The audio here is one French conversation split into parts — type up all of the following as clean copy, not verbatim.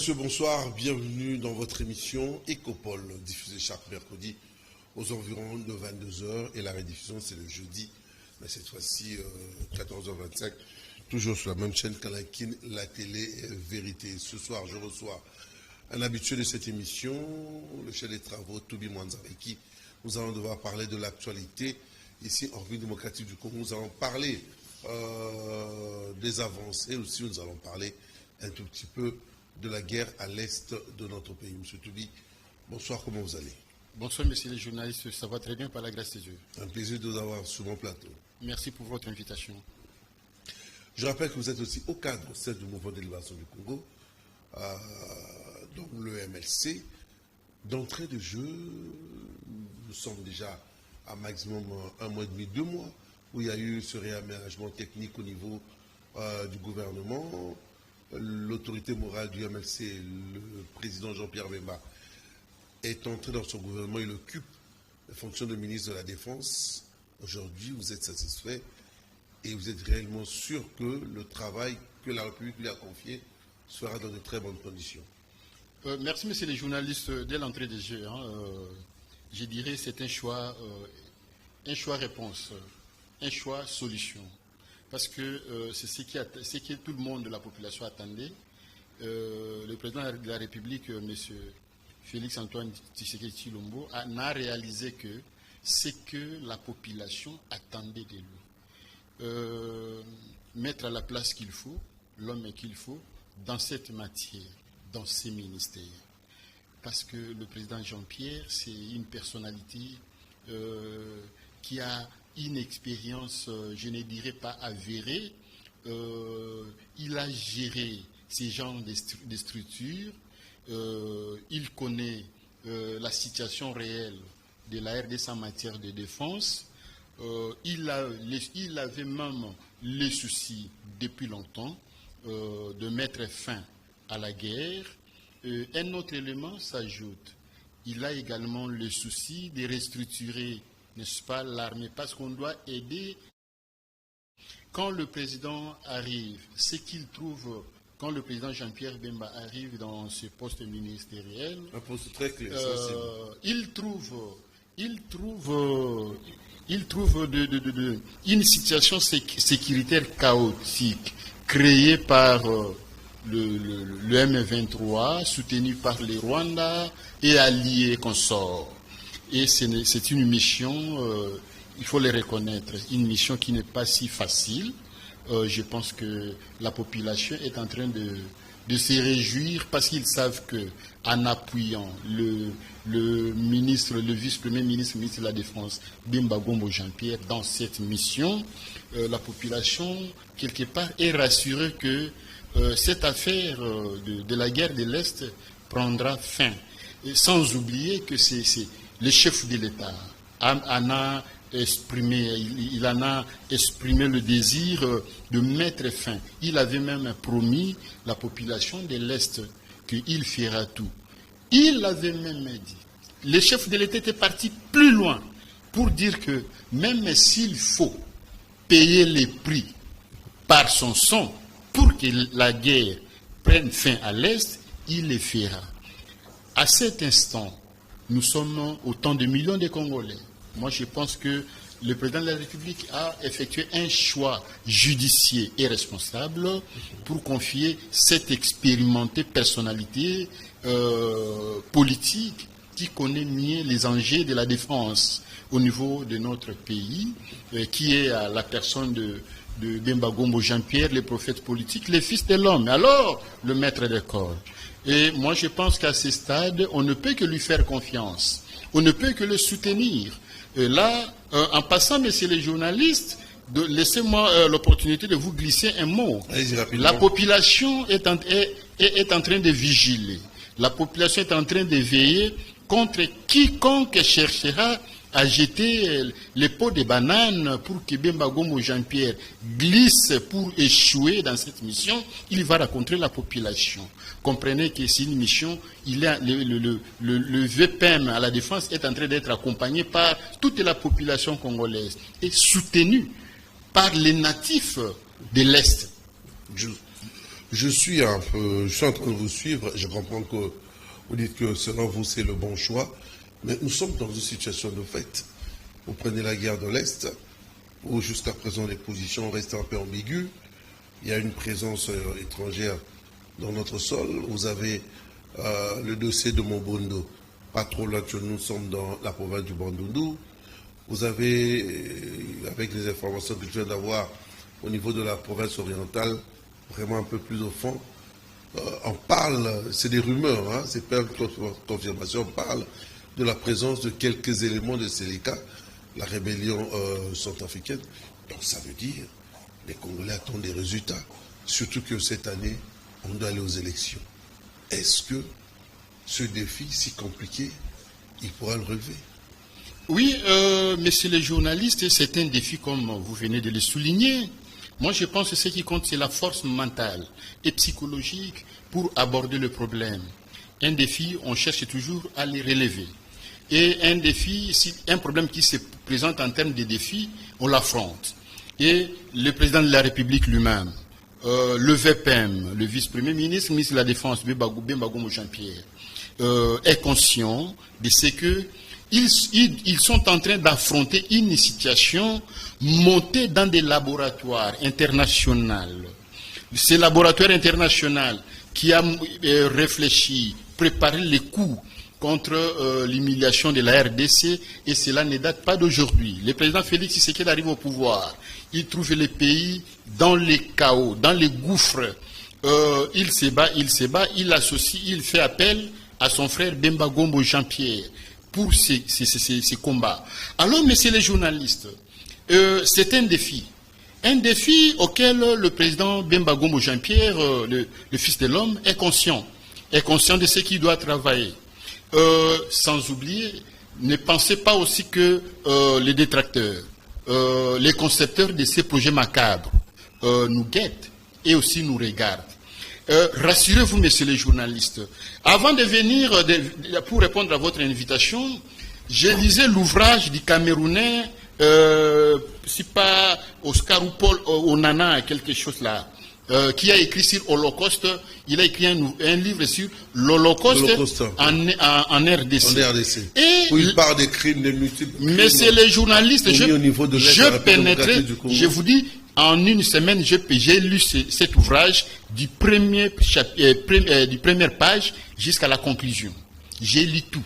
messieurs, bonsoir. Bienvenue dans votre émission Écopole, diffusée chaque mercredi aux environs de 22h. Et la rediffusion, c'est le jeudi, mais cette fois-ci 14h25, toujours sur la même chaîne qu'Alakin, la télé Vérité. Ce soir, je reçois un habitué de cette émission, le chef des travaux, Toby Mwanza, avec qui nous allons devoir parler de l'actualité ici en République démocratique du Congo. Nous allons parler des avancées, aussi nous allons parler un tout petit peu de la guerre à l'est de notre pays. Monsieur Toby, bonsoir, comment vous allez? Bonsoir, messieurs les journalistes, ça va très bien par la grâce de Dieu. Un plaisir de vous avoir sur mon plateau. Merci pour votre invitation. Je rappelle que vous êtes aussi au cadre du mouvement de libération du Congo, donc le MLC. D'entrée de jeu, nous sommes déjà à maximum 1 mois et demi, 2 mois, où il y a eu ce réaménagement technique au niveau du gouvernement. L'autorité morale du MLC, le président Jean-Pierre Bemba, est entré dans son gouvernement. Il occupe la fonction de ministre de la Défense. Aujourd'hui, vous êtes satisfait et vous êtes réellement sûr que le travail que la République lui a confié se fera dans de très bonnes conditions. Merci, messieurs les journalistes. Dès l'entrée des jeux, je dirais que c'est un choix réponse, un choix solution. Parce que c'est ce que tout le monde de la population attendait. Le président de la République, M. Félix-Antoine Tshisekedi Tshilombo, n'a réalisé que c'est que la population attendait de lui. Mettre à la place qu'il faut, l'homme qu'il faut, dans cette matière, dans ces ministères. Parce que le président Jean-Pierre, c'est une personnalité qui a une expérience, je ne dirais pas avérée. Il a géré ces genres de structures. Il connaît la situation réelle de la RDC en matière de défense. Il avait même le souci depuis longtemps de mettre fin à la guerre. Un autre élément s'ajoute. Il a également le souci de restructurer, n'est-ce pas, l'armée, parce qu'on doit aider. Quand le président arrive, ce qu'il trouve, quand le président Jean-Pierre Bemba arrive dans ce poste ministériel, un poste très clair, il trouve une situation sécuritaire chaotique créée par le M23, soutenu par les Rwandais et alliés consorts. Et c'est une mission, il faut le reconnaître, une mission qui n'est pas si facile. Je pense que la population est en train de se réjouir parce qu'ils savent qu'en appuyant le vice-premier ministre de la Défense, Bemba Gombo Jean-Pierre, dans cette mission, la population, quelque part, est rassurée que cette affaire de la guerre de l'Est prendra fin. Et sans oublier que c'est le chef de l'État en a exprimé le désir de mettre fin. Il avait même promis la population de l'Est qu'il fera tout. Il avait même dit, le chef de l'État était parti plus loin pour dire que même s'il faut payer les prix par son sang pour que la guerre prenne fin à l'Est, il le fera. À cet instant, nous sommes autant de millions de Congolais. Moi, je pense que le président de la République a effectué un choix judiciaire et responsable pour confier cette expérimentée personnalité politique qui connaît mieux les enjeux de la défense au niveau de notre pays, qui est à la personne de Bemba Gombo Jean-Pierre, le prophète politique, le fils de l'homme, alors le maître d'école. Et moi, je pense qu'à ce stade, on ne peut que lui faire confiance. On ne peut que le soutenir. Et là, en passant, messieurs les journalistes, laissez-moi l'opportunité de vous glisser un mot. La population est en train de vigiler. La population est en train de veiller contre quiconque cherchera à jeter les pots de bananes pour que Bemba Gombo Jean-Pierre glisse pour échouer dans cette mission. Il va rencontrer la population. Comprenez que c'est une mission, le VPM à la défense est en train d'être accompagné par toute la population congolaise et soutenu par les natifs de l'Est. je suis en train de vous suivre. Je comprends que vous dites que selon vous, c'est le bon choix. Mais nous sommes dans une situation de fait. Vous prenez la guerre de l'Est, où jusqu'à présent les positions restent un peu ambiguës. Il y a une présence étrangère dans notre sol. Vous avez le dossier de Mobondo, pas trop loin que nous sommes dans la province du Bandundu. Vous avez, avec les informations que je viens d'avoir au niveau de la province orientale, vraiment un peu plus au fond, on parle, c'est des rumeurs, hein, c'est pas une confirmation, on parle de la présence de quelques éléments de Séléka, la rébellion centrafricaine. Donc ça veut dire les Congolais attendent des résultats, surtout que cette année, on doit aller aux élections. Est-ce que ce défi si compliqué, il pourra le relever? Oui, messieurs les journalistes, c'est un défi comme vous venez de le souligner. Moi, je pense que ce qui compte, c'est la force mentale et psychologique pour aborder le problème. Un défi, on cherche toujours à les relever. Et un défi, un problème qui se présente en termes de défis, on l'affronte. Et le président de la République lui-même, le VPM, le vice-premier ministre, ministre de la Défense, Bemba Gombo Jean-Pierre, est conscient de ce que ils sont en train d'affronter une situation montée dans des laboratoires internationaux. Ces laboratoires internationaux qui a réfléchi, préparé les coups contre l'humiliation de la RDC, et cela ne date pas d'aujourd'hui. Le président Félix Tshisekedi arrive au pouvoir, il trouve le pays dans les chaos, dans les gouffres. Il se bat, il associe, il fait appel à son frère Bemba Gombo Jean-Pierre pour ces combats. Alors, messieurs les journalistes, c'est un défi auquel le président Bemba Gombo Jean-Pierre, le fils de l'homme, est conscient de ce qu'il doit travailler. Sans oublier, ne pensez pas aussi que les détracteurs, les concepteurs de ces projets macabres nous guettent et aussi nous regardent. Rassurez-vous, messieurs les journalistes. Avant de venir, pour répondre à votre invitation, j'ai lisé l'ouvrage du Camerounais, si pas Oscar ou Paul Onana, quelque chose là, qui a écrit sur l'Holocauste. Il a écrit un livre sur l'Holocauste en RDC. Et où il parle des crimes, des multiples crimes. Messieurs les journalistes, je pénétrerai, je vous dis, en une semaine, j'ai lu cet ouvrage du première page jusqu'à la conclusion. J'ai lu tout.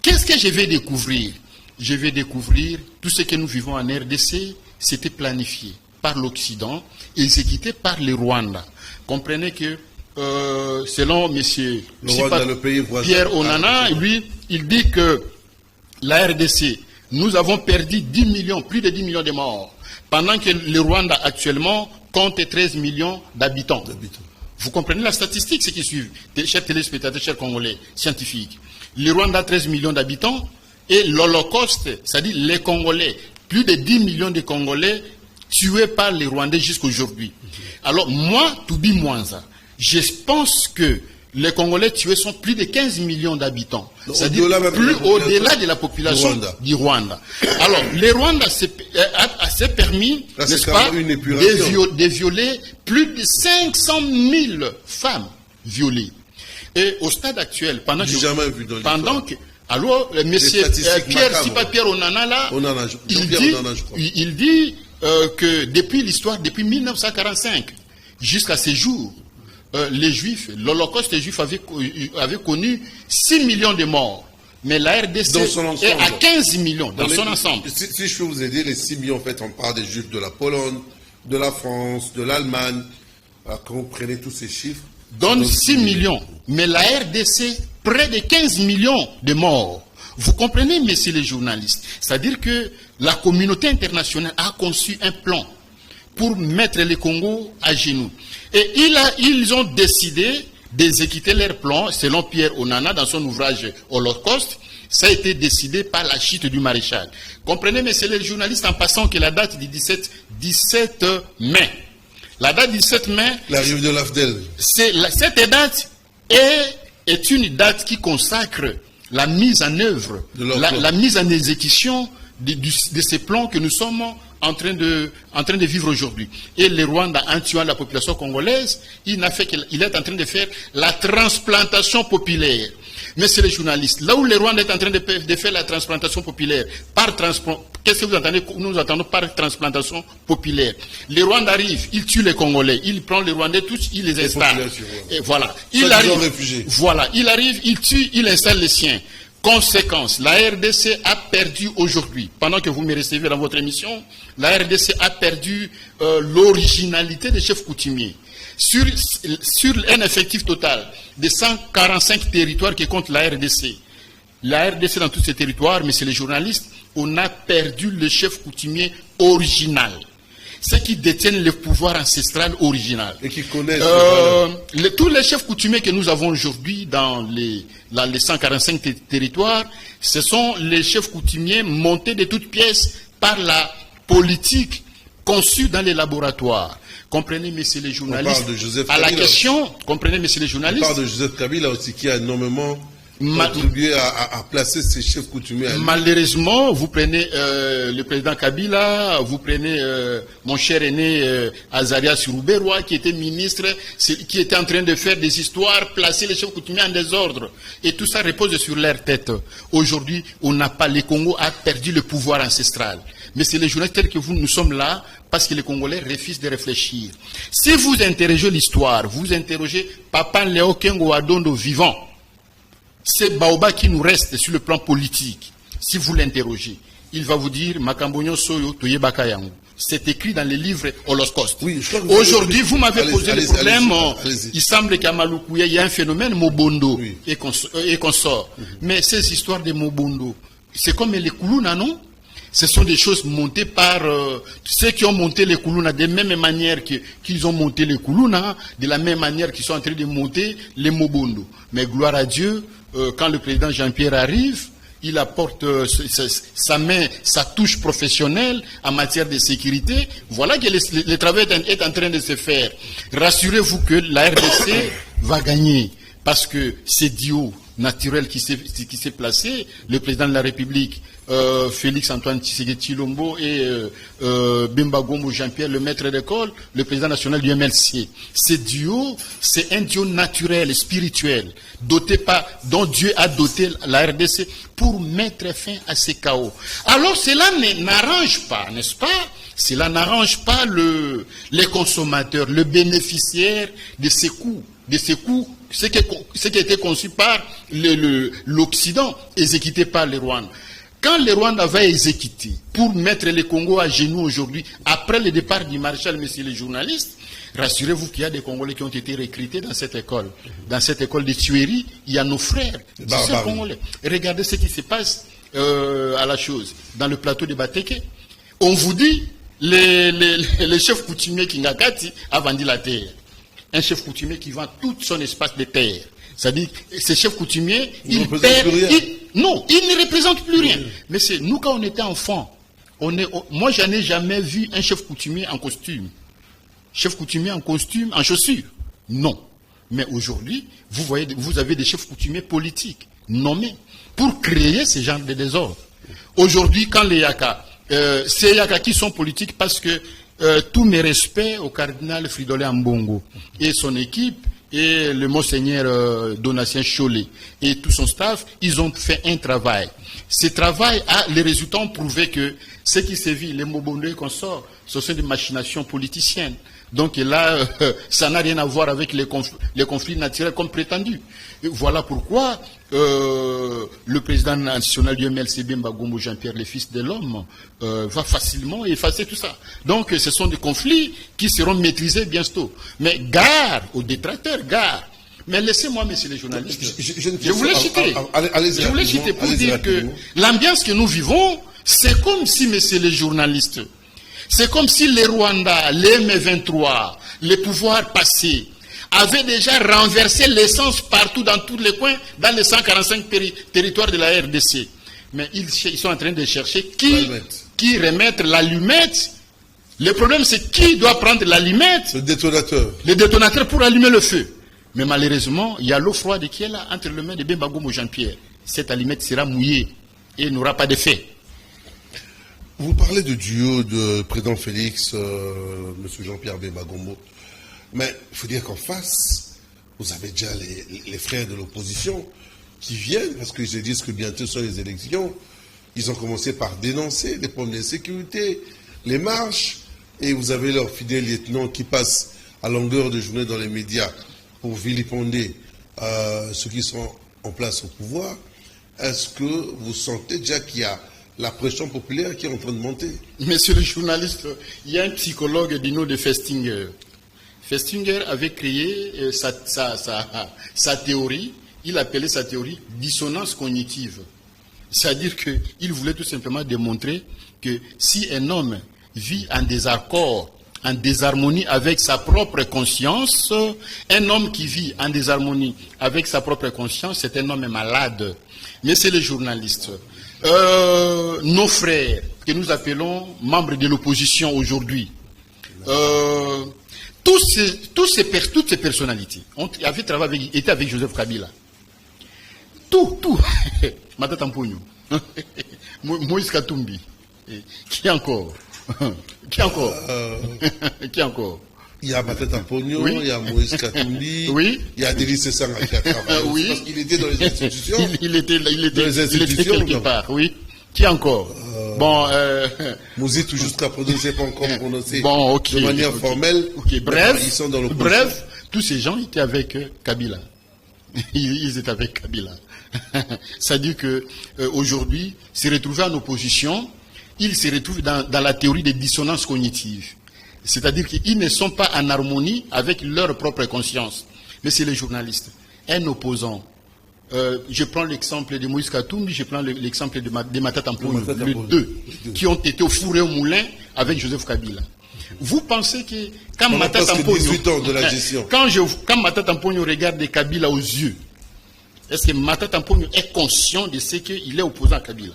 Qu'est-ce que je vais découvrir? Je vais découvrir tout ce que nous vivons en RDC, c'était planifié par l'Occident, exécuté par le Rwanda. Comprenez que, selon M. Pierre Onana, lui, il dit que la RDC, nous avons perdu 10 millions, plus de 10 millions de morts, pendant que le Rwanda actuellement compte 13 millions d'habitants. Vous comprenez la statistique, ce qui suit, chers téléspectateurs, chers Congolais, scientifiques. Le Rwanda a 13 millions d'habitants et l'Holocauste, c'est-à-dire les Congolais, plus de 10 millions de Congolais tués par les Rwandais jusqu'à aujourd'hui. Alors moi, Toubi Mwanza, je pense que les Congolais tués sont plus de 15 millions d'habitants. C'est-à-dire plus au-delà de la population du Rwanda. Alors, le Rwanda s'est permis, n'est-ce pas, de violer plus de 500 000 femmes violées. Et au stade actuel, pendant que alors, monsieur Pierre Onana, là, il dit que depuis l'histoire, depuis 1945 jusqu'à ces jours, les Juifs, l'Holocauste juif avait connu 6 millions de morts. Mais la RDC est à 15 millions dans son ensemble. Si je peux vous aider, les 6 millions, en fait, on parle des Juifs de la Pologne, de la France, de l'Allemagne. Quand vous prenez tous ces chiffres... Donne 6 millions. Mais la RDC, près de 15 millions de morts. Vous comprenez, messieurs les journalistes? C'est-à-dire que la communauté internationale a conçu un plan pour mettre le Congo à genoux. Et ils ont décidé d'exécuter leur plan, selon Pierre Onana, dans son ouvrage Holocauste. Ça a été décidé par la chute du maréchal. Comprenez, messieurs les journalistes, en passant que la date du 17 mai. La date du 17 mai... L'arrivée de l'AFDEL. Cette date est une date qui consacre la mise en œuvre, la mise en exécution de ces plans que nous sommes en train de vivre aujourd'hui. Et le Rwanda, en tuant la population congolaise, il est en train de faire la transplantation populaire. Mais c'est les journalistes. Là où le Rwanda est en train de faire la transplantation populaire, qu'est-ce que vous entendez? Nous entendons par transplantation populaire. Le Rwanda arrive, il tue les Congolais, il prend les Rwandais tous, il les installe. Et voilà. Il arrive, il tue, il installe les siens. Conséquence, la RDC a perdu aujourd'hui, pendant que vous me recevez dans votre émission, la RDC a perdu l'originalité des chefs coutumiers. Sur un effectif total de 145 territoires que compte la RDC dans tous ces territoires, mais c'est les journalistes, on a perdu le chef coutumier original. Ceux qui détiennent le pouvoir ancestral original. Et qui connaissent tous les chefs coutumiers que nous avons aujourd'hui dans les 145 territoires, ce sont les chefs coutumiers montés de toutes pièces par la politique conçue dans les laboratoires. Comprenez, messieurs les journalistes, on parle de Joseph à la Kabila question, comprenez, messieurs les journalistes. On parle de Joseph Kabila aussi, qui a énormément contribué à placer ses chefs coutumiers. Malheureusement, vous prenez le président Kabila, vous prenez mon cher aîné Azarias Rouberwa, qui était ministre, qui était en train de faire des histoires, placer les chefs coutumiers en désordre. Et tout ça repose sur leur tête. Aujourd'hui, on n'a pas, le Congo a perdu le pouvoir ancestral. Mais c'est les journalistes tels que vous, nous sommes là parce que les Congolais refusent de réfléchir. Si vous interrogez l'histoire, vous interrogez Papa Léo Kengo Adondo vivant, c'est Baoba qui nous reste sur le plan politique. Si vous l'interrogez, il va vous dire Makambonyo Soyo Toyebaka Yango. C'est écrit dans les livres Holocauste. Oui, aujourd'hui, vous m'avez posé le problème. Il semble qu'à Malukuya, il y a un phénomène Mobondo et consort. Mais ces histoires de Mobondo, c'est comme les Kuluna, non? Ce sont des choses montées par ceux qui ont monté les Kuluna de la même manière qu'ils ont monté les Kuluna, de la même manière qu'ils sont en train de monter les Mobondo. Mais gloire à Dieu, quand le président Jean-Pierre arrive, il apporte sa main, sa touche professionnelle en matière de sécurité. Voilà que le travail est en train de se faire. Rassurez-vous que la RDC va gagner parce que c'est duo naturel qui s'est placé, le président de la République, Félix Antoine Tshisekedi Tshilombo et Bemba Gombo Jean-Pierre, le maître d'école, le président national du MLC. Ce duo, c'est un duo naturel, spirituel, dont Dieu a doté la RDC pour mettre fin à ces chaos. Alors cela n'arrange pas, n'est-ce pas? Cela n'arrange pas les consommateurs, le bénéficiaire de ces coûts, ce qui a été conçu par l'Occident, exécuté par le Rwanda. Quand le Rwanda va exécuter pour mettre le Congo à genoux aujourd'hui, après le départ du maréchal, messieurs les journalistes, rassurez-vous qu'il y a des Congolais qui ont été recrutés dans cette école. Dans cette école de tuerie, il y a nos frères, ces Congolais. Regardez ce qui se passe à la chose, dans le plateau de Bateke. On vous dit, le chef coutumier Kingakati a vendu la terre. Un chef coutumier qui vend tout son espace de terre. C'est-à-dire, ce chef coutumier, il perd... Non, il ne représente plus rien. Mais c'est nous, quand on était enfants, moi, je n'ai jamais vu un chef coutumier en costume. Chef coutumier en costume, en chaussures. Non. Mais aujourd'hui, vous avez des chefs coutumiers politiques nommés pour créer ce genre de désordre. Aujourd'hui, quand les Yaka, ces Yaka qui sont politiques parce que tous mes respects au cardinal Fridolin Ambongo et son équipe, et le monseigneur Donatien Cholet et tout son staff, ils ont fait un travail. Ce travail, les résultats ont prouvé que ce qui sévit, les Mobondo et consorts, ce sont des machinations politiciennes. Donc là, ça n'a rien à voir avec les conflits naturels comme prétendu. Et voilà pourquoi le président national du MLC, Bemba Gombo Jean-Pierre, le fils de l'homme, va facilement effacer tout ça. Donc ce sont des conflits qui seront maîtrisés bientôt. Mais gare aux détracteurs, gare. Mais laissez-moi, messieurs les journalistes, je voulais citer. Je voulais citer pour dire que l'ambiance que nous vivons, c'est comme si, messieurs les journalistes, c'est comme si les Rwandais, les M23, les pouvoirs passés, avaient déjà renversé l'essence partout dans tous les coins, dans les 145 territoires de la RDC. Mais ils sont en train de chercher qui remettre l'allumette. Le problème, c'est qui doit prendre l'allumette. Le détonateur. Le détonateur pour allumer le feu. Mais malheureusement, il y a l'eau froide qui est là, entre les mains de Bemba Gombo Jean-Pierre. Cette allumette sera mouillée et n'aura pas d'effet. Vous parlez de duo de président Félix, M. Jean-Pierre Bemba Gombo. Mais il faut dire qu'en face, vous avez déjà les frères de l'opposition qui viennent, parce qu'ils se disent que bientôt sont les élections. Ils ont commencé par dénoncer les problèmes de sécurité, les marches, et vous avez leurs fidèles lieutenants qui passent à longueur de journée dans les médias pour vilipender ceux qui sont en place au pouvoir. Est-ce que vous sentez déjà qu'il y a la pression populaire qui est en train de monter? Monsieur le journaliste, il y a un psychologue du nom de Festinger. Festinger avait créé sa théorie, il appelait sa théorie dissonance cognitive. C'est-à-dire qu'il voulait tout simplement démontrer que si un homme vit en désaccord, en désharmonie avec sa propre conscience, un homme qui vit en désharmonie avec sa propre conscience, c'est un homme malade. Mais c'est les journalistes. Nos frères, que nous appelons membres de l'opposition aujourd'hui, toutes ces personnalités étaient avec Joseph Kabila. Tout. Matata Mponyo, Moïse Katumbi, qui encore? Qui encore? Il y a Matata Mponyo, oui. Il y a Moïse Katumbi, oui. Il y a Denis Sessanga qui a travaillé, oui. Parce qu'il était dans les institutions. Il était quelque part, oui. Qui encore? Mouzitou jusqu'à présent ne s'est pas encore prononcé de manière formelle. Bref, tous ces gens étaient avec Kabila. Ils étaient avec Kabila. C'est-à-dire que aujourd'hui, se retrouver en opposition, ils se retrouvent dans la théorie des dissonances cognitives. C'est-à-dire qu'ils ne sont pas en harmonie avec leur propre conscience. Mais c'est les journalistes. Un opposant. Je prends l'exemple de Moïse Katumbi, je prends l'exemple de Matata Mponyo, les deux, qui ont été au four et au moulin avec Joseph Kabila. Vous pensez que quand Matata Mponyo regarde Kabila aux yeux, est-ce que Matata Mponyo est conscient de ce qu'il est opposant à Kabila?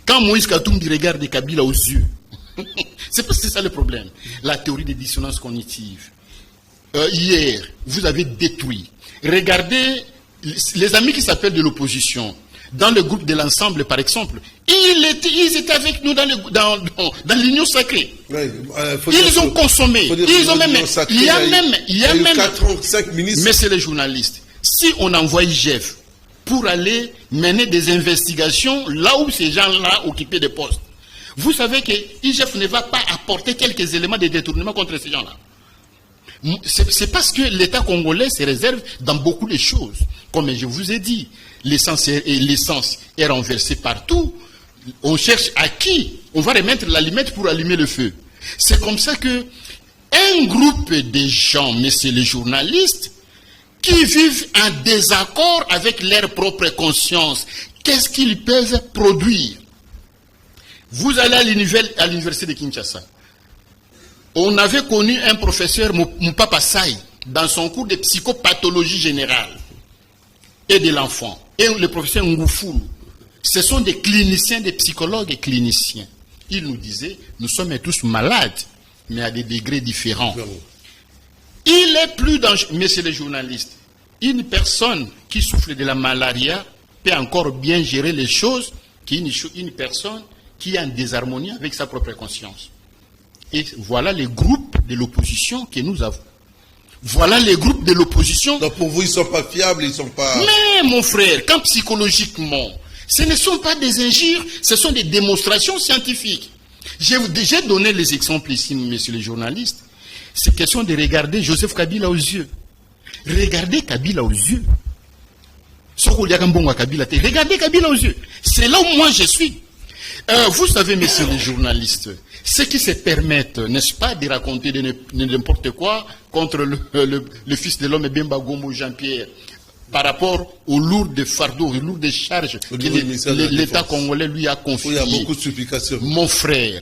Quand Moïse Katumbi regarde Kabila aux yeux, c'est parce que c'est ça le problème. La théorie des dissonances cognitives. Hier, vous avez détruit. Regardez les amis qui s'appellent de l'opposition. Dans le groupe de l'ensemble, par exemple, ils étaient avec nous dans l'union sacrée. Oui, ils ont consommé. Ils ont même. Il y a même 4 ans, 5 ministres. Mais c'est les journalistes. Si on envoie IGF pour aller mener des investigations là où ces gens-là occupaient des postes, vous savez que IGF ne va pas apporter quelques éléments de détournement contre ces gens-là. C'est parce que l'État congolais se réserve dans beaucoup de choses. Comme je vous ai dit, l'essence est renversée partout. On cherche à qui on va remettre l'allumette pour allumer le feu. C'est comme ça que un groupe de gens, messieurs les journalistes, qui vivent en désaccord avec leur propre conscience, qu'est-ce qu'ils peuvent produire? Vous allez à l'université de Kinshasa. On avait connu un professeur, Moupapa Saï, dans son cours de psychopathologie générale et de l'enfant. Et le professeur Ngoufoulou. Ce sont des cliniciens, des psychologues et cliniciens. Il nous disait, nous sommes tous malades, mais à des degrés différents. Il est plus dangereux, messieurs les journalistes, une personne qui souffre de la malaria peut encore bien gérer les choses qu'une personne qui est en désharmonie avec sa propre conscience. Et voilà les groupes de l'opposition que nous avons. Voilà les groupes de l'opposition. Donc pour vous, ils ne sont pas fiables, ils ne sont pas... Mais mon frère, quand psychologiquement, ce ne sont pas des injures, ce sont des démonstrations scientifiques. J'ai déjà donné les exemples ici, messieurs les journalistes. C'est question de regarder Joseph Kabila aux yeux. Regardez Kabila aux yeux. Regardez Kabila aux yeux. C'est là où moi je suis. Vous savez, messieurs les journalistes, ceux qui se permettent, n'est-ce pas, de raconter de n'importe quoi contre le fils de l'homme Bemba Gombo Jean-Pierre, par rapport aux lourdes fardeaux, aux lourdes charges que l'État congolais lui a confiées. Il y a beaucoup de supplications. Mon frère,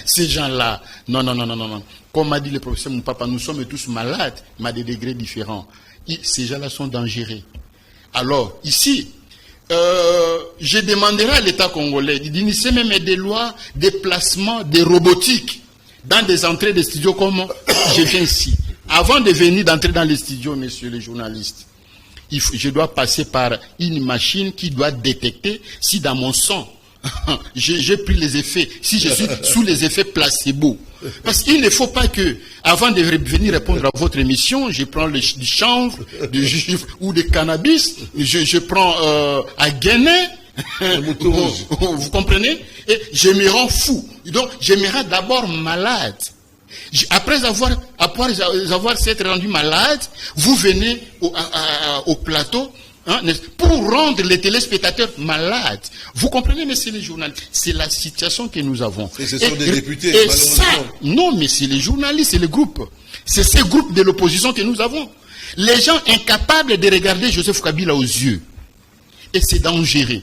ces gens-là, non. Comme m'a dit le professeur Moupapa, nous sommes tous malades, mais à des degrés différents. Ces gens-là sont dangereux. Alors, ici, je demanderai à l'État congolais d'initier même des lois de placement de robotique dans des entrées de studios comme je viens ici. Avant de venir d'entrer dans les studios, messieurs les journalistes, je dois passer par une machine qui doit détecter si dans mon sang j'ai pris les effets, si je suis sous les effets placebo. Parce qu'il ne faut pas que, avant de venir répondre à votre émission, je prends du chanvre, du givre ou du cannabis, je prends à Guinée, vous comprenez? Et je me rends fou. Donc, je me rends d'abord malade. Après avoir s'être rendu malade, vous venez au plateau, hein, pour rendre les téléspectateurs malades. Vous comprenez, messieurs les journalistes? C'est la situation que nous avons. Et ce sont des députés, et malheureusement. Non, mais c'est les journalistes, c'est le groupe. C'est ces groupes de l'opposition que nous avons. Les gens incapables de regarder Joseph Kabila aux yeux. Et c'est dangereux.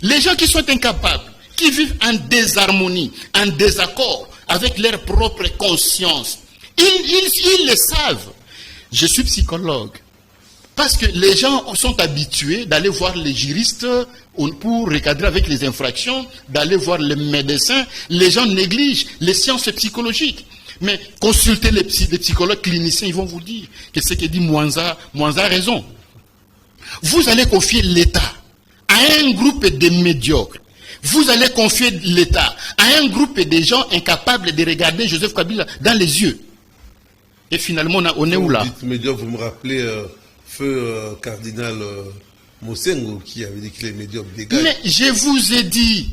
Les gens qui sont incapables, qui vivent en désharmonie, en désaccord avec leur propre conscience, ils le savent. Je suis psychologue. Parce que les gens sont habitués d'aller voir les juristes pour recadrer avec les infractions, d'aller voir les médecins. Les gens négligent les sciences psychologiques. Mais consultez les psychologues cliniciens, ils vont vous dire que ce que dit Mwanza a raison. Vous allez confier l'État à un groupe de médiocres. Vous allez confier l'État à un groupe de gens incapables de regarder Joseph Kabila dans les yeux. Et finalement, on est où là? Dites médiocre, vous me rappelez feu cardinal Mosengo qui avait dit que les médiocres dégagent. Mais je vous ai dit,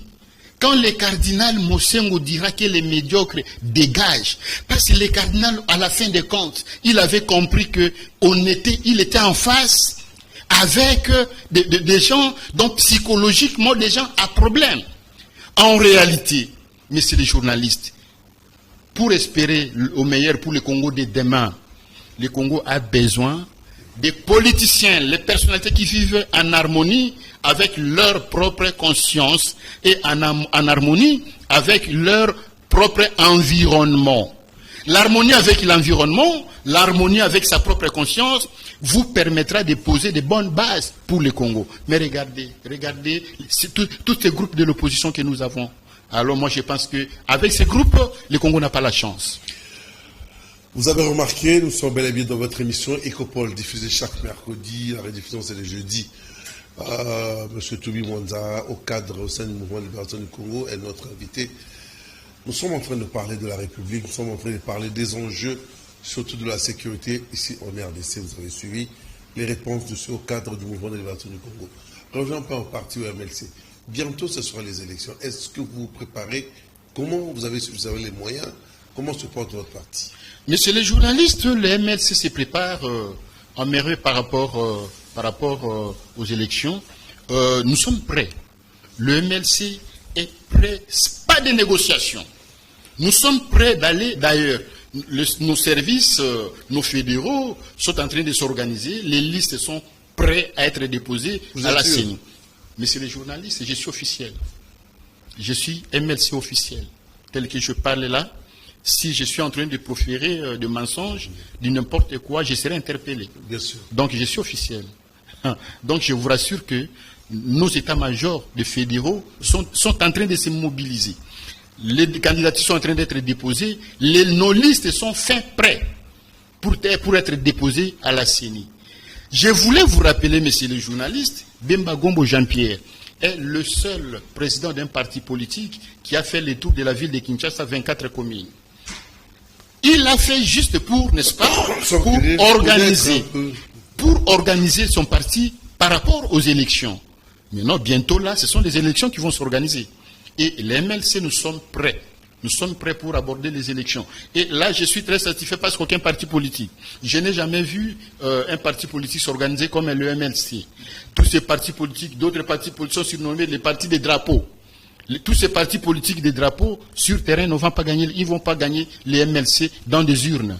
quand le cardinal Mosengo dira que les médiocres dégagent, parce que le cardinal, à la fin des comptes, il avait compris que il était en face avec des gens, donc psychologiquement, des gens à problème. En réalité, messieurs les journalistes, pour espérer au meilleur pour le Congo de demain, le Congo a besoin des politiciens, les personnalités qui vivent en harmonie avec leur propre conscience et en harmonie avec leur propre environnement. L'harmonie avec l'environnement, l'harmonie avec sa propre conscience vous permettra de poser de bonnes bases pour le Congo. Mais regardez tous ces groupes de l'opposition que nous avons. Alors moi je pense qu'avec ces groupes, le Congo n'a pas la chance. Vous avez remarqué, nous sommes bel et bien dans votre émission Ecopole, diffusée chaque mercredi, la rediffusion c'est le jeudi. Monsieur Toubi Mwanza, au cadre au sein du mouvement de libération du Congo, est notre invité. Nous sommes en train de parler de la République, nous sommes en train de parler des enjeux, surtout de la sécurité. Ici en RDC, vous avez suivi les réponses de ceux au cadre du mouvement de libération du Congo. Revenons pas au parti au MLC. Bientôt, ce seront les élections. Est-ce que vous vous préparez? Comment vous avez les moyens? Comment se porte votre parti? Messieurs les journalistes, le MLC se prépare en merveille par rapport aux élections. Nous sommes prêts. Le MLC est prêt. Pas de négociations. Nous sommes prêts d'aller d'ailleurs. Nos services, nos fédéraux sont en train de s'organiser. Les listes sont prêtes à être déposées à la CENI. Messieurs les journalistes, je suis officiel. Je suis MLC officiel. Tel que je parle là. Si je suis en train de proférer des mensonges, de n'importe quoi, je serai interpellé. Bien sûr. Donc je suis officiel. Donc je vous rassure que nos états-majors de fédéraux sont en train de se mobiliser. Les candidatures sont en train d'être déposées. Nos listes sont fin prêts pour être déposées à la CENI. Je voulais vous rappeler, messieurs les journalistes, Bemba Gombo Jean-Pierre est le seul président d'un parti politique qui a fait le tour de la ville de Kinshasa, 24 communes. Il l'a fait juste pour, n'est-ce pas, pour organiser son parti par rapport aux élections. Maintenant, bientôt là, ce sont des élections qui vont s'organiser. Et les MLC, nous sommes prêts. Nous sommes prêts pour aborder les élections. Et là, je suis très satisfait parce qu'aucun parti politique. Je n'ai jamais vu un parti politique s'organiser comme le MLC. Tous ces partis politiques, d'autres partis politiques sont surnommés les partis des drapeaux. Tous ces partis politiques des drapeaux, sur terrain, ne vont pas gagner, ils ne vont pas gagner les MLC dans des urnes.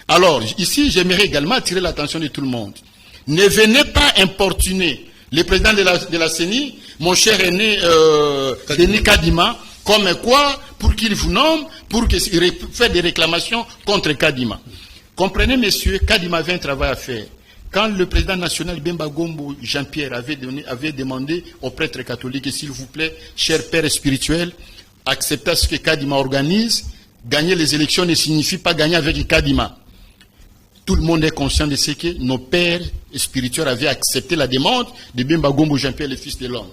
Alors, ici, j'aimerais également attirer l'attention de tout le monde. Ne venez pas importuner le président de la CENI, mon cher aîné Denis Kadima, comme quoi, pour qu'il vous nomme, pour qu'il fasse des réclamations contre Kadima. Comprenez, messieurs, Kadima avait un travail à faire. Quand le président national Bemba Gombo Jean-Pierre avait demandé aux prêtres catholiques, s'il vous plaît, chers pères spirituels, acceptez ce que Kadima organise, gagner les élections ne signifie pas gagner avec Kadima. Tout le monde est conscient de ce que nos pères spirituels avaient accepté la demande de Bemba Gombo Jean-Pierre, le fils de l'homme.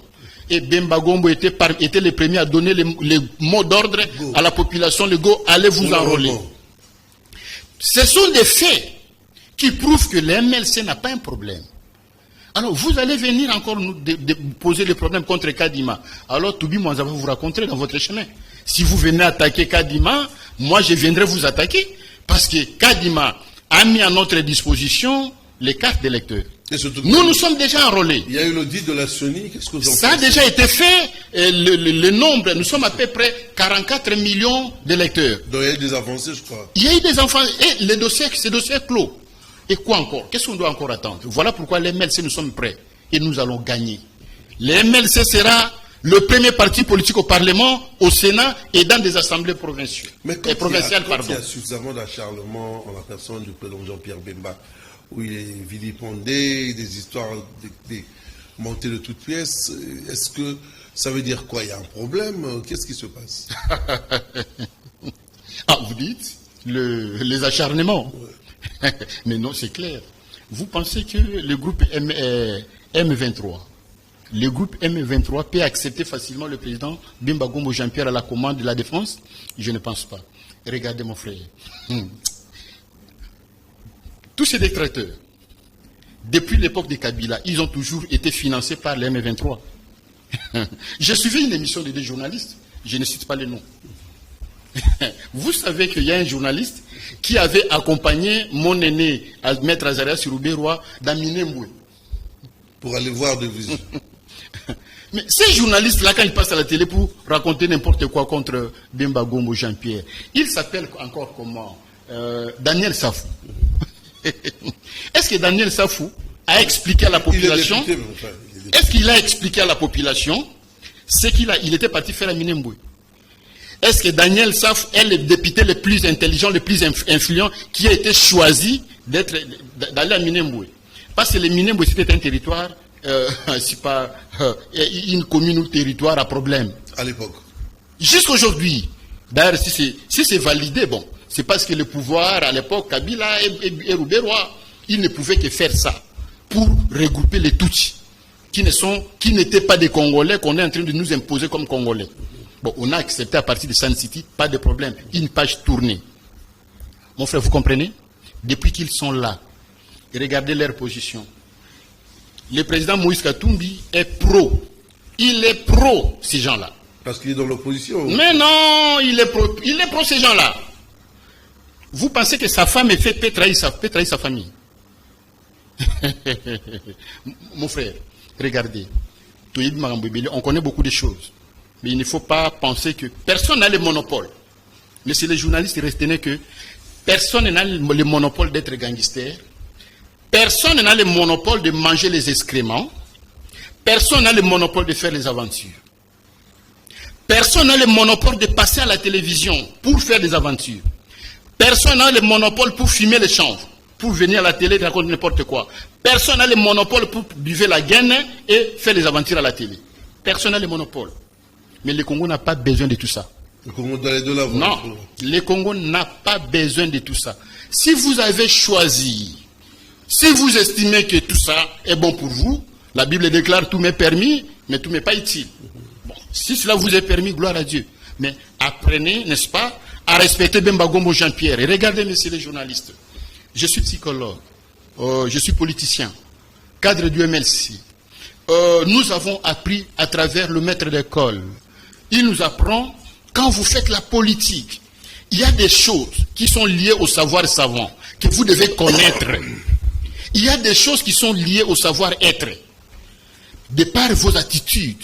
Et Bemba Gombo était le premier à donner les mots d'ordre à la population, le go, allez vous enrôler. Ce sont des faits qui prouvent que l'MLC n'a pas un problème. Alors, vous allez venir encore nous poser des problèmes contre Kadima. Alors, Toubi Mwanza va vous raconter dans votre chemin. Si vous venez attaquer Kadima, moi, je viendrai vous attaquer. Parce que Kadima a mis à notre disposition les cartes d'électeurs. Nous sommes déjà enrôlés. Il y a eu l'audit de la CENI, qu'est-ce que vous en pensez? Ça a déjà été fait. Le nombre, nous sommes à peu près 44 millions d'électeurs. Donc, il y a eu des avancées, je crois. Il y a eu des enfants. Et les dossiers, ces dossiers clos. Et quoi encore? Qu'est-ce qu'on doit encore attendre? Voilà pourquoi les MLC, nous sommes prêts. Et nous allons gagner. Les MLC sera le premier parti politique au Parlement, au Sénat et dans des assemblées provinciales. Mais quand il y a suffisamment d'acharnement en la personne du président Jean-Pierre Bemba, où il est vilipendé, des histoires montées de toutes pièces, est-ce que ça veut dire quoi? Il y a un problème? Qu'est-ce qui se passe? Ah, vous dites les acharnements. Ouais. Mais non, c'est clair. Vous pensez que le groupe M23, le groupe M23 peut accepter facilement le président Bemba Gombo Jean-Pierre à la commande de la défense? Je ne pense pas. Regardez mon frère. Tous ces détracteurs, depuis l'époque de Kabila, ils ont toujours été financés par le M23. J'ai suivi une émission de des journalistes, je ne cite pas les noms. Vous savez qu'il y a un journaliste qui avait accompagné mon aîné, Maître Azaria Sirouberois, dans Minembwe. Pour aller voir de visu. Mais ces journalistes-là, quand ils passent à la télé pour raconter n'importe quoi contre Bemba Gombo Jean-Pierre, ils s'appellent encore comment? Daniel Safou. Est-ce que Daniel Safou a expliqué à la population, est-ce qu'il a expliqué à la population ce qu'il était parti faire à Minembwe? Est-ce que Daniel Safou est le député le plus intelligent, le plus influent qui a été choisi d'aller à Minembwe? Parce que le Minembwe, c'était un territoire, c'est pas une commune ou territoire à problème. À l'époque. Jusqu'aujourd'hui. D'ailleurs, si c'est validé, bon, c'est parce que le pouvoir, à l'époque, Kabila et Rouberois, ils ne pouvaient que faire ça pour regrouper les Tutsis, qui n'étaient pas des Congolais, qu'on est en train de nous imposer comme Congolais. Bon, on a accepté à partir de Sun City, pas de problème, une page tournée. Mon frère, vous comprenez? Depuis qu'ils sont là, regardez leur position. Le président Moïse Katumbi est pro. Il est pro, ces gens-là. Parce qu'il est dans l'opposition. Mais non, il est pro ces gens-là. Vous pensez que sa femme peut trahir sa famille? Mon frère, regardez. On connaît beaucoup de choses. Mais il ne faut pas penser que personne n'a le monopole. Mais c'est les journalistes qui retenaient que personne n'a le monopole d'être gangster. Personne n'a le monopole de manger les excréments. Personne n'a le monopole de faire les aventures. Personne n'a le monopole de passer à la télévision pour faire des aventures. Personne n'a le monopole pour fumer les chanvres, pour venir à la télé et raconter n'importe quoi. Personne n'a le monopole pour buver la gaine et faire des aventures à la télé. Personne n'a le monopole. Mais le Congo n'a pas besoin de tout ça. Le Congo doit aller de l'avant. Non, le Congo n'a pas besoin de tout ça. Si vous avez choisi, si vous estimez que tout ça est bon pour vous, la Bible déclare tout m'est permis, mais tout m'est pas utile. Bon, si cela vous est permis, gloire à Dieu. Mais apprenez, n'est-ce pas, à respecter Bemba Gombo Jean-Pierre. Et regardez, messieurs les journalistes, je suis psychologue, je suis politicien, cadre du MLC. Nous avons appris à travers le maître d'école. Il nous apprend, quand vous faites la politique, il y a des choses qui sont liées au savoir savant, que vous devez connaître. Il y a des choses qui sont liées au savoir-être, de par vos attitudes.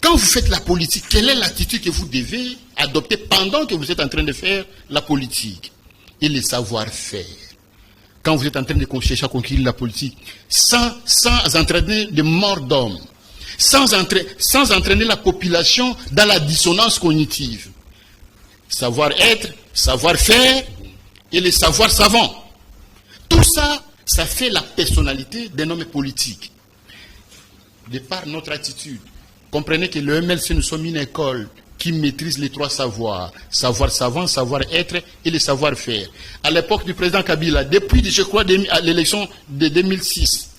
Quand vous faites la politique, quelle est l'attitude que vous devez adopter pendant que vous êtes en train de faire la politique? Et le savoir-faire. Quand vous êtes en train de chercher à conquérir la politique, sans entraîner de mort d'homme, sans entraîner la population dans la dissonance cognitive. Savoir-être, savoir-faire et le savoir savant. Tout ça, ça fait la personnalité d'un homme politique. De par notre attitude, comprenez que le MLC, nous sommes une école qui maîtrise les trois savoirs. Savoir savant, savoir-être et le savoir-faire. À l'époque du président Kabila, depuis, je crois, à l'élection de 2006,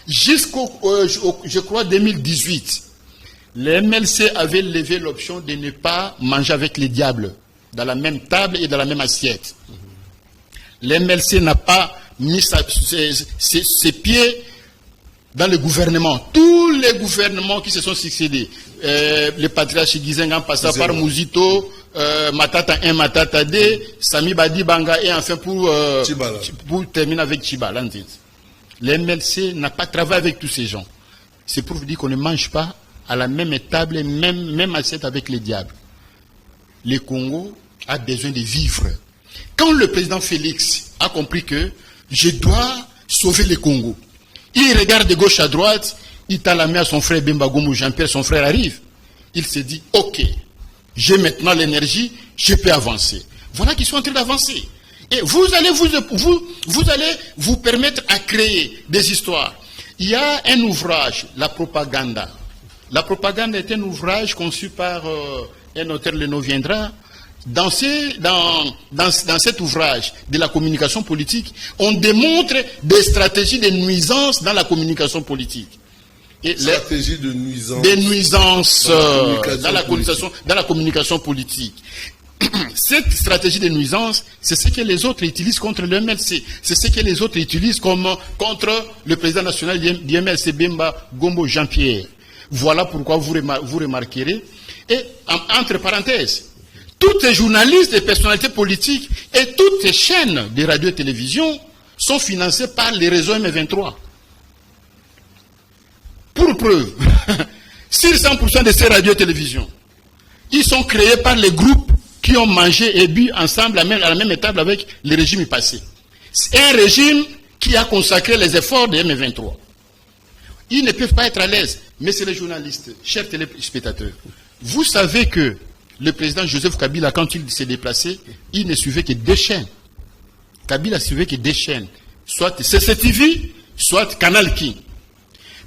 jusqu'au, je crois, 2018, Les MLC avaient levé l'option de ne pas manger avec les diables, dans la même table et dans la même assiette. L'MLC n'a pas mis ses pieds dans le gouvernement. Tous les gouvernements qui se sont succédés, les patriarches Gizenga en passant par Mouzito, Matata 1, Matata 2, Sami Badi Banga et enfin pour terminer avec Chibala. L'MLC n'a pas travaillé avec tous ces gens. C'est pour vous dire qu'on ne mange pas à la même table et même assiette avec les diables. Le Congo a besoin de vivre. Quand le président Félix a compris que je dois sauver le Congo, il regarde de gauche à droite, il tend la main à son frère Bemba Gombo Jean-Pierre, son frère arrive. Il se dit, ok, j'ai maintenant l'énergie, je peux avancer. Voilà qu'ils sont en train d'avancer. Et vous allez vous permettre à créer des histoires. Il y a un ouvrage, La Propaganda. La Propagande est un ouvrage conçu par un auteur, le nom viendra. Dans cet ouvrage de la communication politique, on démontre des stratégies de nuisance dans la communication politique. Stratégie de nuisance. Des nuisances dans la communication politique. Cette stratégie de nuisance, c'est ce que les autres utilisent contre le MLC. C'est ce que les autres utilisent contre le président national du MLC, Bemba Gombo Jean-Pierre. Voilà pourquoi vous remarquerez. Et entre parenthèses, tous les journalistes et personnalités politiques et toutes les chaînes de radio et télévision sont financées par les réseaux M23. Pour preuve, sur 100% de ces radios et télévisions, ils sont créés par les groupes qui ont mangé et bu ensemble à la même table avec le régime passé. C'est un régime qui a consacré les efforts de M23. Ils ne peuvent pas être à l'aise. Mais c'est les journalistes, chers téléspectateurs. Vous savez que le président Joseph Kabila, quand il s'est déplacé, il ne suivait que deux chaînes. Kabila suivait que deux chaînes. Soit CCTV, soit Canal King.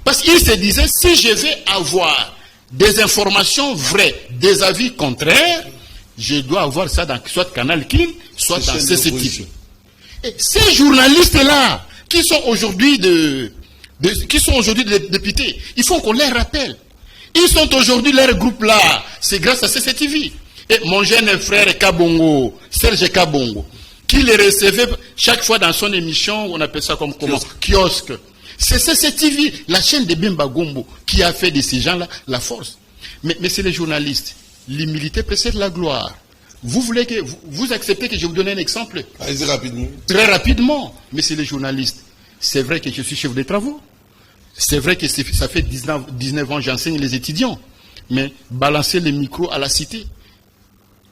Parce qu'il se disait, si je vais avoir des informations vraies, des avis contraires, je dois avoir ça dans soit Canal King, soit dans CCTV. Et ces journalistes-là, qui sont aujourd'hui des députés, il faut qu'on les rappelle. Ils sont aujourd'hui, leur groupe-là, c'est grâce à CCTV. Et mon jeune frère Kabongo, Serge Kabongo, qui les recevait chaque fois dans son émission, on appelle ça comme comment, kiosque. C'est CCTV, la chaîne de Bemba Gombo, qui a fait de ces gens-là la force. Mais c'est les journalistes. L'humilité précède la gloire. Vous voulez que vous acceptez que je vous donne un exemple? Allez-y rapidement. Très rapidement. Mais c'est les journalistes. C'est vrai que je suis chef de travaux. C'est vrai que ça fait 19 ans que j'enseigne les étudiants. Mais balancez le micro à la cité.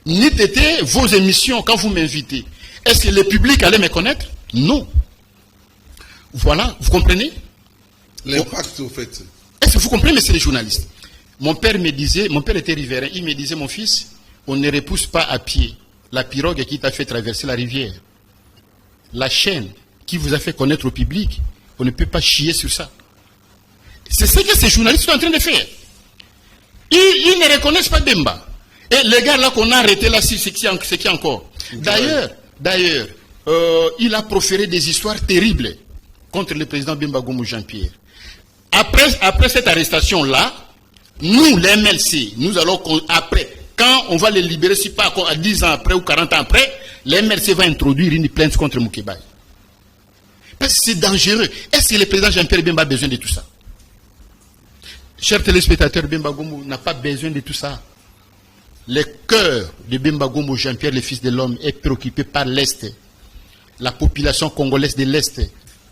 N'était vos émissions quand vous m'invitez. Est-ce que le public allait me connaître? Non. Voilà, vous comprenez? L'impact, au fait. Est-ce que vous comprenez? C'est les journalistes. Mon père était riverain, il me disait, mon fils, on ne repousse pas à pied la pirogue qui t'a fait traverser la rivière. La chaîne qui vous a fait connaître au public, on ne peut pas chier sur ça. C'est ce que ces journalistes sont en train de faire. Ils ne reconnaissent pas Bemba. Et les gars là qu'on a arrêté là, c'est qui encore. D'ailleurs, il a proféré des histoires terribles contre le président Bemba Gombo Jean-Pierre. Après cette arrestation-là, nous, les MLC, nous allons, après, quand on va les libérer, si pas à 10 ans après ou 40 ans après, les MLC va introduire une plainte contre Moukébaye. Parce que c'est dangereux. Est-ce que le président Jean-Pierre Bemba a besoin de tout ça? Chers téléspectateurs, Bemba Gombo n'a pas besoin de tout ça. Le cœur de Bemba Gombo Jean-Pierre, le fils de l'homme, est préoccupé par l'Est. La population congolaise de l'Est.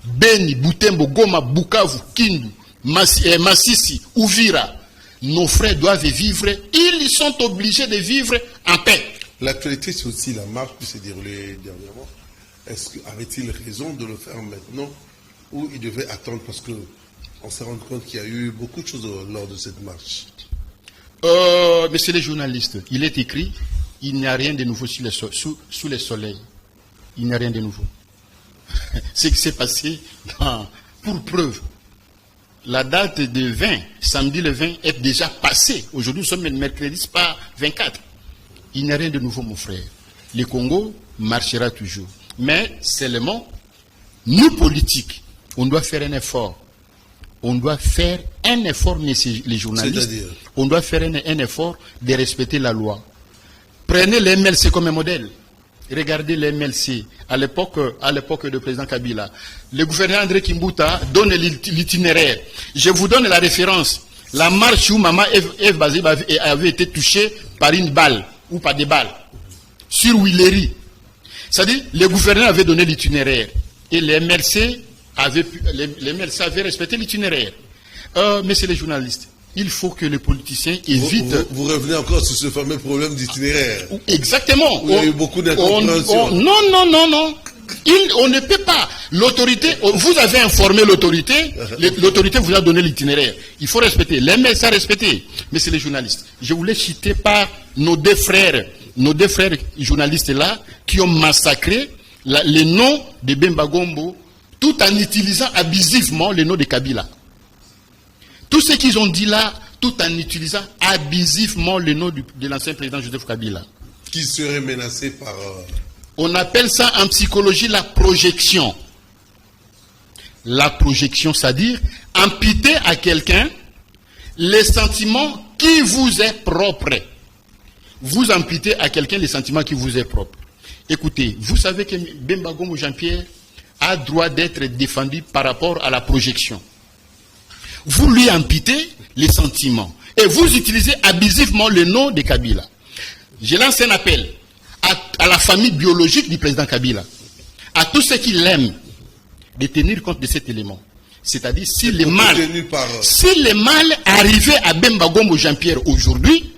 Beni, Butembo, Goma, Bukavu, Kindu, Massissi, Ouvira. Nos frères doivent vivre, ils sont obligés de vivre en paix. L'actualité, c'est aussi la marche qui s'est déroulée dernièrement. Avait-il raison de le faire maintenant ou il devait attendre parce qu'on s'est rendu compte qu'il y a eu beaucoup de choses lors de cette marche? Messieurs les journalistes, il est écrit, il n'y a rien de nouveau sous le soleil. Il n'y a rien de nouveau. Ce qui s'est passé, pour preuve, la date de 20, samedi le 20, est déjà passée. Aujourd'hui, nous sommes le mercredi, pas 24. Il n'y a rien de nouveau, mon frère. Le Congo marchera toujours. Mais seulement, nous, politiques, on doit faire un effort on doit faire un effort, les journalistes, on doit faire un effort de respecter la loi. Prenez les MLC comme un modèle. Regardez les MLC. À l'époque du président Kabila, le gouverneur André Kimbuta donne l'itinéraire. Je vous donne la référence. La marche où Maman Eve Bazib avait été touchée par une balle ou par des balles sur Willery. C'est-à-dire, le gouverneur avait donné l'itinéraire et les MLC avaient respecté l'itinéraire. Messieurs les journalistes, il faut que les politiciens évitent... Vous revenez encore sur ce fameux problème d'itinéraire. Exactement. Il y a eu beaucoup d'incompréhension. Non. On ne peut pas. L'autorité, vous avez informé l'autorité, l'autorité vous a donné l'itinéraire. Il faut respecter. Les MLC à respecter. Messieurs les journalistes, je voulais citer par nos deux frères journalistes là, qui ont massacré les noms de Bemba Gombo, tout en utilisant abusivement les noms de Kabila. Tout ce qu'ils ont dit là, tout en utilisant abusivement le nom de l'ancien président Joseph Kabila. Qui serait menacé par... On appelle ça en psychologie la projection. La projection, c'est-à-dire imputer à quelqu'un les sentiments qui vous est propre. Vous imputez à quelqu'un les sentiments qui vous est propre. Écoutez, vous savez que Bemba Gombo Jean-Pierre a droit d'être défendu par rapport à la projection. Vous lui imputez les sentiments et vous utilisez abusivement le nom de Kabila. Je lance un appel à la famille biologique du président Kabila, à tous ceux qui l'aiment, de tenir compte de cet élément. C'est-à-dire, si le mal arrivait à Bemba Gombo Jean-Pierre aujourd'hui,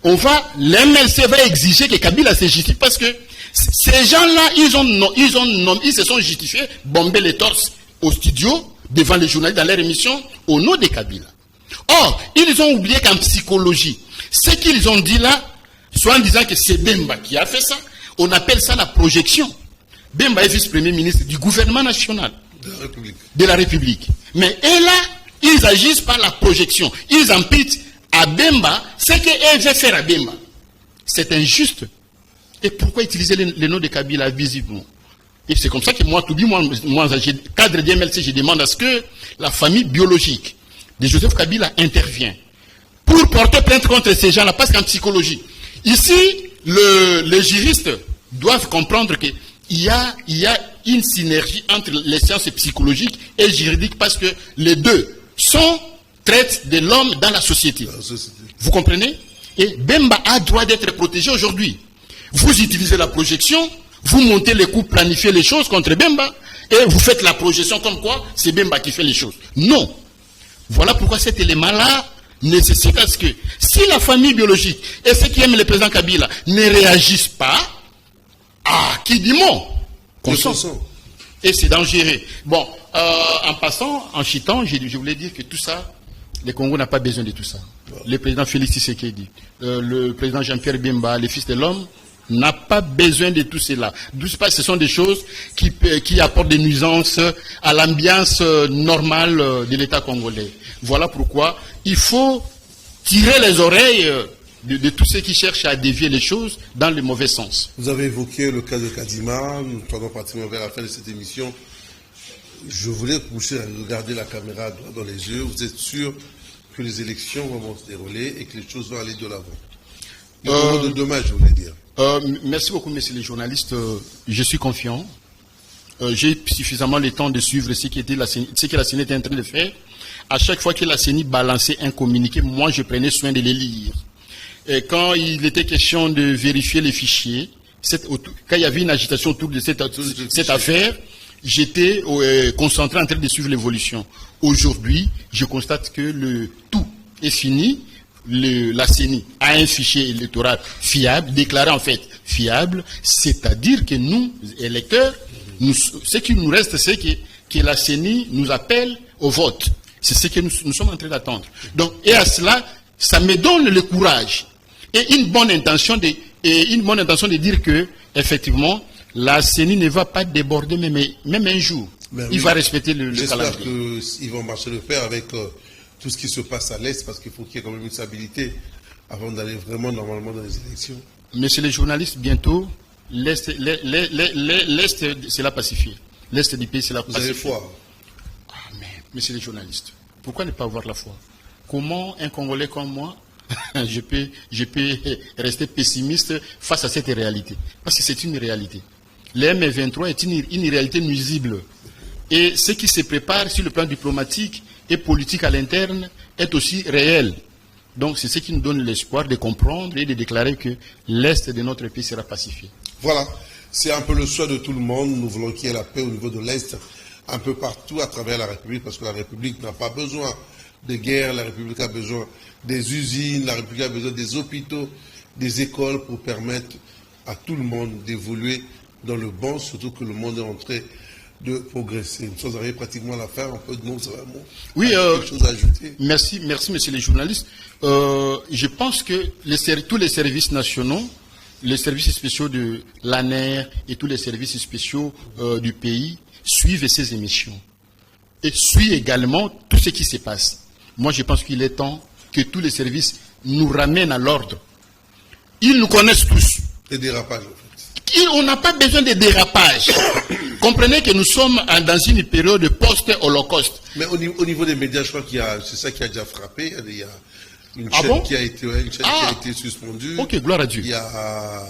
l'MLC va exiger que Kabila se justifie parce que ces gens-là, ils se sont justifiés, bomber les torses au studio, devant les journalistes dans leur émission, au nom de Kabila. Or, ils ont oublié qu'en psychologie, ce qu'ils ont dit là, soit en disant que c'est Bemba qui a fait ça, on appelle ça la projection. Bemba est vice-premier ministre du gouvernement national de la République. Mais là, ils agissent par la projection. Ils imputent à Bemba ce qu'il veut faire à Bemba. C'est injuste. Et pourquoi utiliser le nom de Kabila visiblement? Et c'est comme ça que moi, cadre d'MLC, je demande à ce que la famille biologique de Joseph Kabila intervient pour porter plainte contre ces gens-là, parce qu'en psychologie, ici, les juristes doivent comprendre qu'il y a une synergie entre les sciences psychologiques et juridiques, parce que les deux traitent de l'homme dans la société. Vous comprenez? Et Bemba a droit d'être protégé aujourd'hui. Vous utilisez la projection, vous montez les coups, planifiez les choses contre Bemba, et vous faites la projection comme quoi c'est Bemba qui fait les choses. Non. Voilà pourquoi cet élément-là nécessite à ce que, si la famille biologique et ceux qui aiment le président Kabila ne réagissent pas, qui dit mot consent. Et c'est dangereux. Bon, en passant, en chitant, je voulais dire que tout ça, le Congo n'a pas besoin de tout ça. Le président Félix Tshisekedi, le président Jean-Pierre Bemba, le fils de l'homme, n'a pas besoin de tout cela. Ce sont des choses qui apportent des nuisances à l'ambiance normale de l'État congolais. Voilà pourquoi il faut tirer les oreilles de tous ceux qui cherchent à dévier les choses dans le mauvais sens. Vous avez évoqué le cas de Kadima. Nous prenons pratiquement vers la fin de cette émission. Je voulais que vous regarder la caméra droit dans les yeux. Vous êtes sûr que les élections vont se dérouler et que les choses vont aller de l'avant? Le moment de demain, je voulais dire. Merci beaucoup, messieurs les journalistes. Je suis confiant. J'ai suffisamment le temps de suivre ce que la CENI était en train de faire. À chaque fois que la CENI balançait un communiqué, moi, je prenais soin de les lire. Et quand il était question de vérifier les fichiers, quand il y avait une agitation autour de cette affaire, j'étais concentré en train de suivre l'évolution. Aujourd'hui, je constate que tout est fini. La CENI a un fichier électoral fiable, déclaré en fait fiable, c'est-à-dire que nous, électeurs, ce qui nous reste, c'est que la CENI nous appelle au vote. C'est ce que nous sommes en train d'attendre. Donc, et à cela, ça me donne le courage et une bonne intention de dire que, effectivement, la CENI ne va pas déborder même un jour. Il va respecter le calendrier. J'espère qu'ils vont marcher de pair avec tout ce qui se passe à l'Est, parce qu'il faut qu'il y ait quand même une stabilité avant d'aller vraiment normalement dans les élections. Messieurs les journalistes, bientôt, l'Est c'est la pacifier. L'Est du pays, c'est la pacifier. Vous avez foi? Mais messieurs les journalistes, pourquoi ne pas avoir la foi? Comment un Congolais comme moi, je peux rester pessimiste face à cette réalité? Parce que c'est une réalité. Le M23 est une réalité nuisible. Et ce qui se prépare sur le plan diplomatique et politique à l'interne est aussi réel. Donc c'est ce qui nous donne l'espoir de comprendre et de déclarer que l'Est de notre pays sera pacifié. Voilà, c'est un peu le souhait de tout le monde. Nous voulons qu'il y ait la paix au niveau de l'Est, un peu partout à travers la République, parce que la République n'a pas besoin de guerre, la République a besoin des usines, la République a besoin des hôpitaux, des écoles pour permettre à tout le monde d'évoluer dans le bon, surtout que le monde est en train de progresser. Nous sommes arrivés pratiquement à la fin, un peu de mots, vraiment. Oui, quelque chose à ajouter. Merci, messieurs les journalistes. Je pense que tous les services nationaux, les services spéciaux de l'ANER et tous les services spéciaux du pays suivent ces émissions et suivent également tout ce qui se passe. Moi, je pense qu'il est temps que tous les services nous ramènent à l'ordre. Ils nous connaissent tous. Les dérapages, en fait. On n'a pas besoin de dérapage. Comprenez que nous sommes dans une période post-Holocauste. Mais au niveau des médias, je crois qu'il y a, c'est ça qui a déjà frappé. Il y a une chaîne qui a été suspendue. Ok, gloire à Dieu. Il y a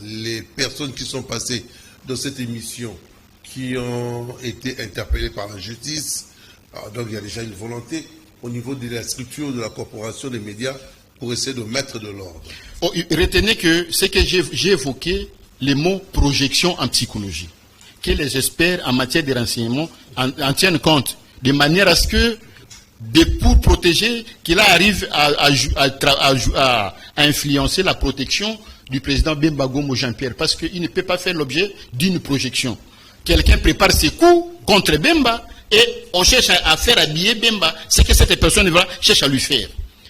les personnes qui sont passées dans cette émission qui ont été interpellées par la justice. Alors, donc il y a déjà une volonté au niveau de la structure de la corporation des médias pour essayer de mettre de l'ordre. Oh, retenez que ce que j'ai évoqué, les mots projection en psychologie, que les experts en matière de renseignement en tiennent compte, de manière à ce que, pour protéger, qu'il arrive à influencer la protection du président Bemba Gomo Jean-Pierre, parce qu'il ne peut pas faire l'objet d'une projection. Quelqu'un prépare ses coups contre Bemba et on cherche à faire habiller Bemba, ce que cette personne cherche à lui faire.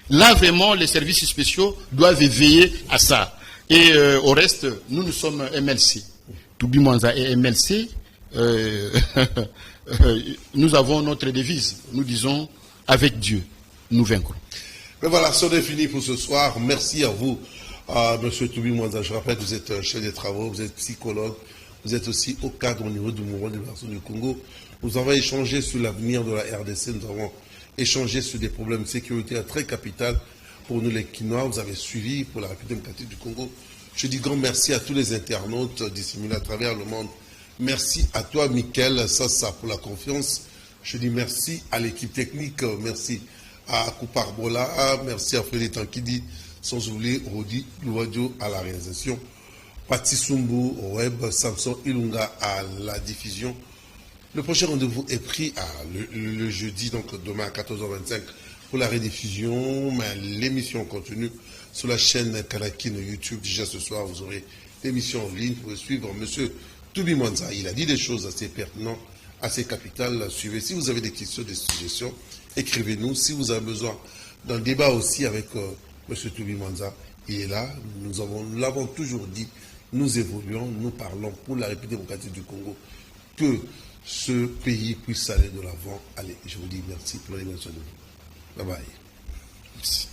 Là, vraiment, les services spéciaux doivent veiller à ça. Et au reste, nous sommes MLC. Toubi Mwanza et MLC, nous avons notre devise. Nous disons, avec Dieu, nous vaincrons. Mais voilà, c'en est fini pour ce soir. Merci à vous, Monsieur Toubi Mwanza. Je rappelle que vous êtes chef des travaux, vous êtes psychologue, vous êtes aussi au cadre au niveau du mouvement de libération du Congo. Nous avons échangé sur l'avenir de la RDC, nous avons échangé sur des problèmes sécuritaires très capitaux pour nous les Quinois. Vous avez suivi pour la République démocratique du Congo. Je dis grand merci à tous les internautes disséminés à travers le monde. Merci à toi, Mickaël Sassa, pour la confiance. Je dis merci à l'équipe technique, merci à Koupar Bola, merci à Frédéric Tankidi, sans oublier Rodi Louadio à la réalisation, Pati Sumbu au web, Samson Ilunga à la diffusion. Le prochain rendez-vous est pris le jeudi, donc demain à 14h25 pour la rediffusion, mais l'émission continue sur la chaîne Kanakine YouTube. Déjà ce soir, vous aurez l'émission en ligne pour suivre M. Toubi Mwanza. Il a dit des choses assez pertinentes, assez capitales. Suivez. Si vous avez des questions, des suggestions, écrivez-nous. Si vous avez besoin d'un débat aussi avec M. Toubi Mwanza, il est là. Nous l'avons toujours dit, nous évoluons, nous parlons pour la République démocratique du Congo, que ce pays puisse aller de l'avant. Allez, je vous dis merci pour l'attention de vous. Bye bye. Merci.